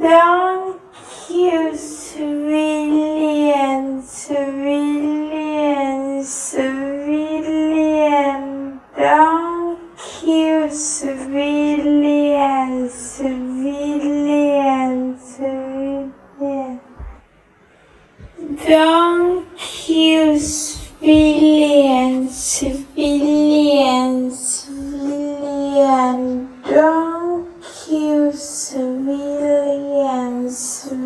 Don't you civilian, civilian, civilian. Don't you civilian, civilian, civilian. Don't you civilian, civilian, civilian. Don't you civilian, civilian.